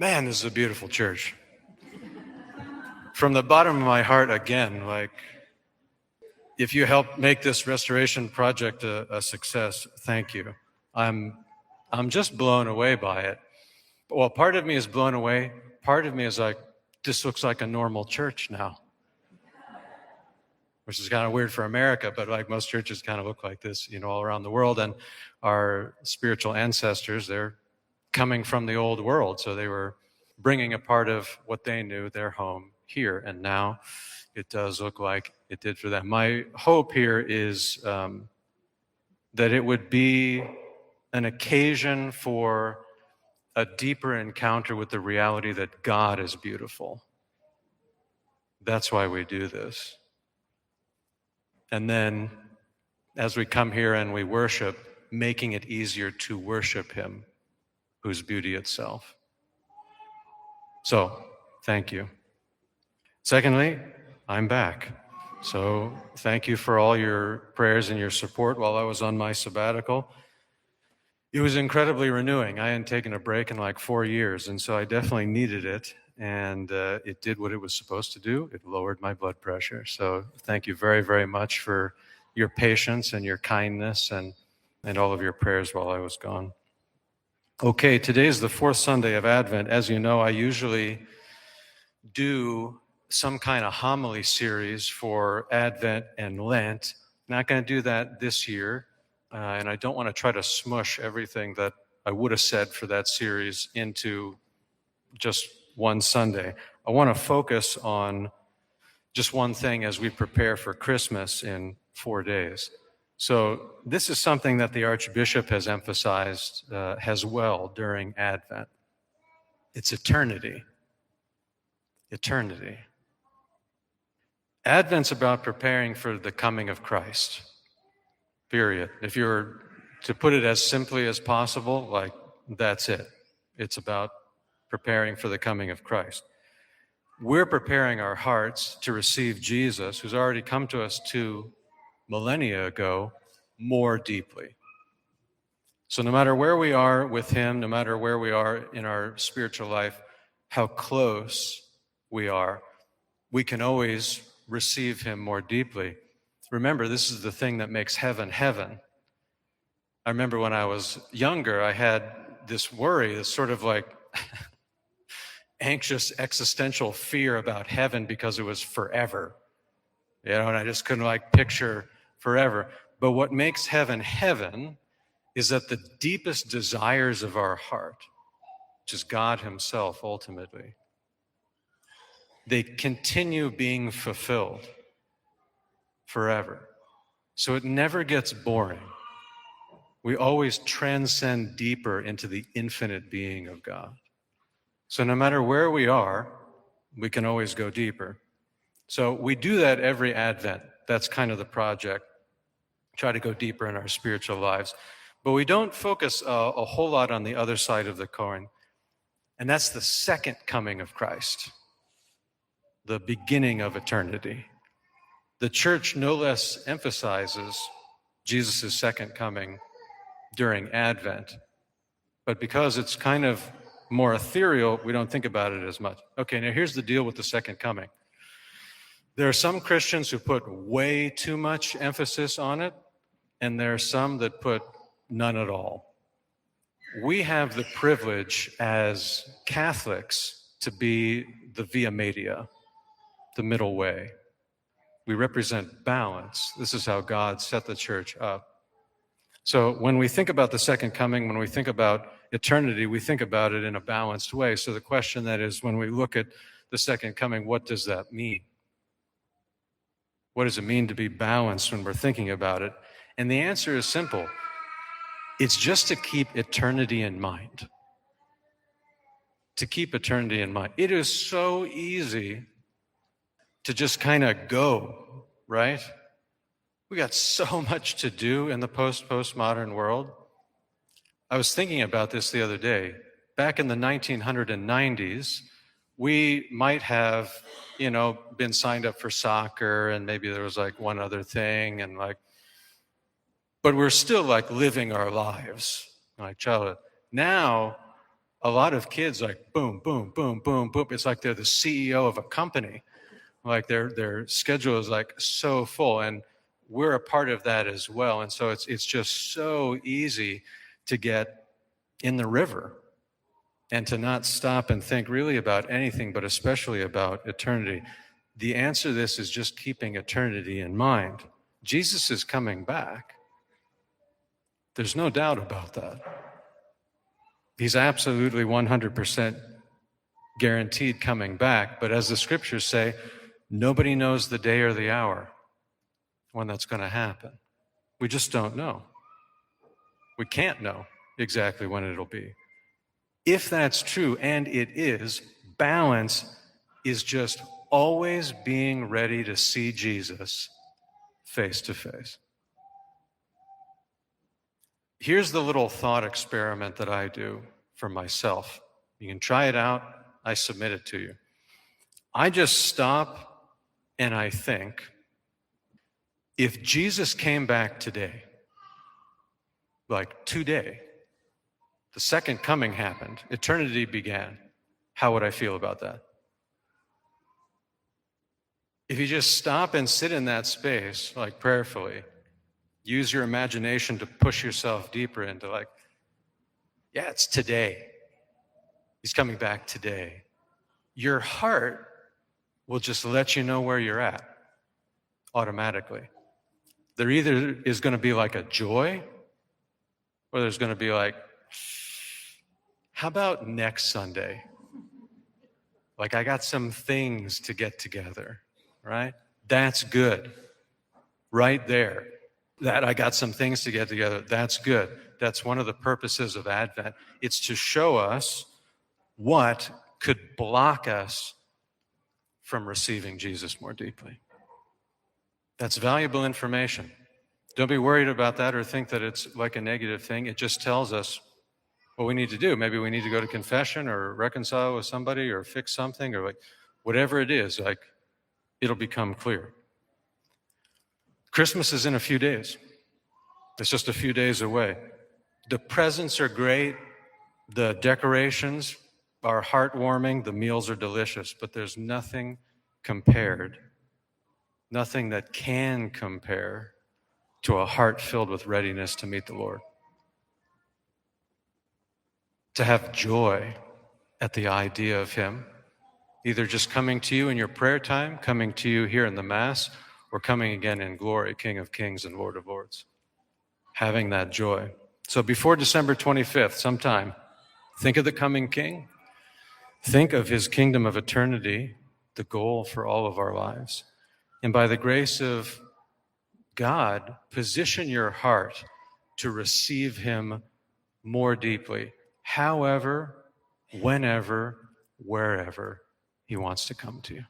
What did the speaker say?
Man, this is a beautiful church. From the bottom of my heart, again, if you help make this restoration project a success, thank you. I'm just blown away by it. Well, part of me is blown away. Part of me is like, this looks like a normal church now, which is kind of weird for America, but like most churches kind of look like this, all around the world. And our spiritual ancestors, they're coming from the old world, so they were bringing a part of what they knew, their home, here. And now it does look like it did for them. My hope here is that it would be an occasion for a deeper encounter with the reality that God is beautiful. That's why we do this. And then as we come here and we worship, making it easier to worship Him, who's beauty itself. So, thank you. Secondly, I'm back. So, thank you for all your prayers and your support while I was on my sabbatical. It was incredibly renewing. I hadn't taken a break in like 4 years, and so I definitely needed it. And it did what it was supposed to do. It lowered my blood pressure. So, thank you very, very much for your patience and your kindness and all of your prayers while I was gone. Okay, today is the fourth Sunday of Advent. As you know, I usually do some kind of homily series for Advent and Lent. Not going to do that this year, and I don't want to try to smush everything that I would have said for that series into just one Sunday. I want to focus on just one thing as we prepare for Christmas in 4 days. So this is something that the Archbishop has emphasized as well during Advent. It's eternity. Eternity. Advent's about preparing for the coming of Christ, period. If you were to put it as simply as possible, that's it. It's about preparing for the coming of Christ. We're preparing our hearts to receive Jesus, who's already come to us 2 millennia ago, more deeply. So no matter where we are with Him, no matter where we are in our spiritual life, how close we are, we can always receive Him more deeply. Remember, this is the thing that makes heaven heaven. I remember when I was younger, I had this worry, this sort of like anxious existential fear about heaven because it was forever. And I just couldn't picture forever. But what makes heaven heaven is that the deepest desires of our heart, which is God Himself ultimately, they continue being fulfilled forever. So it never gets boring. We always transcend deeper into the infinite being of God. So no matter where we are, we can always go deeper. So we do that every Advent. That's kind of the project. Try to go deeper in our spiritual lives. But we don't focus a whole lot on the other side of the coin. And that's the second coming of Christ, the beginning of eternity. The church no less emphasizes Jesus' second coming during Advent. But because it's kind of more ethereal, we don't think about it as much. Okay, now here's the deal with the second coming. There are some Christians who put way too much emphasis on it, and there are some that put none at all. We have the privilege as Catholics to be the via media, the middle way. We represent balance. This is how God set the church up. So when we think about the second coming, when we think about eternity, we think about it in a balanced way. So the question that is, when we look at the second coming, what does that mean? What does it mean to be balanced when we're thinking about it? And the answer is simple. It's just to keep eternity in mind. To keep eternity in mind. It is so easy to just kind of go, right? We got so much to do in the postmodern world. I was thinking about this the other day. Back in the 1990s, we might have, been signed up for soccer, and maybe there was one other thing, but we're still living our lives like childhood. Now, a lot of kids like boom, boom, boom, boom, boom. It's like they're the CEO of a company. Like their schedule is like so full, and we're a part of that as well. And so it's just so easy to get in the river and to not stop and think really about anything, but especially about eternity. The answer to this is just keeping eternity in mind. Jesus is coming back. There's no doubt about that. He's absolutely 100% guaranteed coming back. But as the scriptures say, nobody knows the day or the hour when that's going to happen. We just don't know. We can't know exactly when it'll be. If that's true, and it is, balance is just always being ready to see Jesus face to face. Here's the little thought experiment that I do for myself. You can try it out. I submit it to you. I just stop and I think, if Jesus came back today, like today, the second coming happened, eternity began, how would I feel about that? If you just stop and sit in that space, like prayerfully, use your imagination to push yourself deeper into like, yeah, it's today. He's coming back today. Your heart will just let you know where you're at automatically. There either is going to be like a joy, or there's going to be like, how about next Sunday? Like, I got some things to get together, right? That's good. Right there. That I got some things to get together. That's good. That's one of the purposes of Advent. It's to show us what could block us from receiving Jesus more deeply. That's valuable information. Don't be worried about that or think that it's like a negative thing. It just tells us what we need to do. Maybe we need to go to confession or reconcile with somebody or fix something, or like whatever it is, like it'll become clear. Christmas is in a few days. It's just a few days away. The presents are great. The decorations are heartwarming. The meals are delicious, but there's nothing compared, nothing that can compare to a heart filled with readiness to meet the Lord. To have joy at the idea of Him, either just coming to you in your prayer time, coming to you here in the Mass, or coming again in glory, King of Kings and Lord of Lords. Having that joy. So before December 25th, sometime, think of the coming King. Think of His kingdom of eternity, the goal for all of our lives. And by the grace of God, position your heart to receive Him more deeply, however, whenever, wherever He wants to come to you.